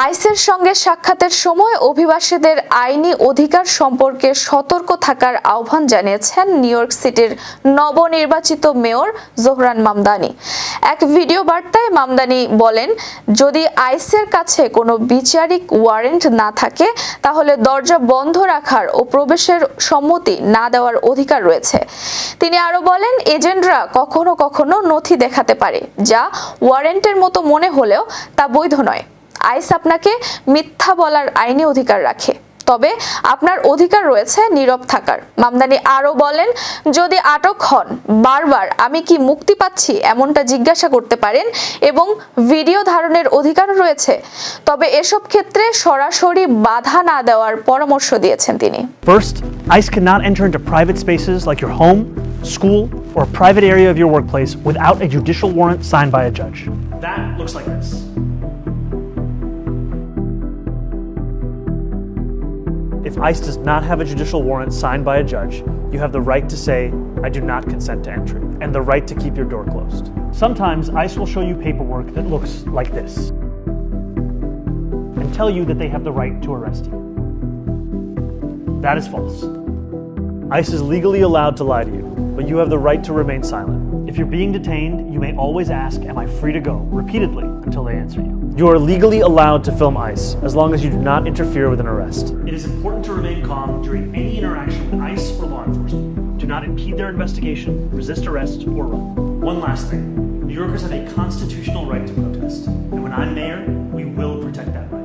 আইসের সঙ্গে সাক্ষাতের সময় অভিবাসীদের আইনি অধিকার সম্পর্কে সতর্ক থাকার আহ্বান জানিয়েছেন নিউ ইয়র্ক সিটির নবনির্বাচিত মেয়র জোহরান মামদানি। এক ভিডিও বার্তায় মামদানি বলেন, যদি আইসের কাছে কোনো বিচারিক ওয়ারেন্ট না থাকে তাহলে দরজা বন্ধ রাখার ও প্রবেশের সম্মতি না দেওয়ার অধিকার রয়েছে। তিনি আরো বলেন, এজেন্টরা কখনো কখনো নথি দেখাতে পারে যা ওয়ারেন্টের মতো মনে হলেও তা বৈধ নয়। আইস আপনাকে মিথ্যা বলার আইনি অধিকার রাখে, তবে আপনার অধিকার রয়েছে নীরব থাকার। মামদানি আরো বলেন, যদি আটক হন বারবার আমি কি মুক্তি পাচ্ছি এমনটা জিজ্ঞাসা করতে পারেন এবং ভিডিও ধারণের অধিকারও রয়েছে, তবে এসব ক্ষেত্রে সরাসরি বাধা না দেওয়ার পরামর্শ দিয়েছেন তিনি। First, ICE cannot enter into private spaces like your home, school, or a private area of your workplace without a judicial warrant signed by a judge. That looks like this. If ICE does not have a judicial warrant signed by a judge, you have the right to say, I do not consent to entry, and the right to keep your door closed. Sometimes ICE will show you paperwork that looks like this and tell you that they have the right to arrest you. That is false. ICE is legally allowed to lie to you, but you have the right to remain silent. If you're being detained, you may always ask, am I free to go, repeatedly until they answer you. You are legally allowed to film ICE as long as you do not interfere with an arrest. It is important to remain calm during any interaction with ICE or law enforcement. Do not impede their investigation, resist arrest, or run. One last thing. New Yorkers have a constitutional right to protest, and when I'm mayor, we will protect that right.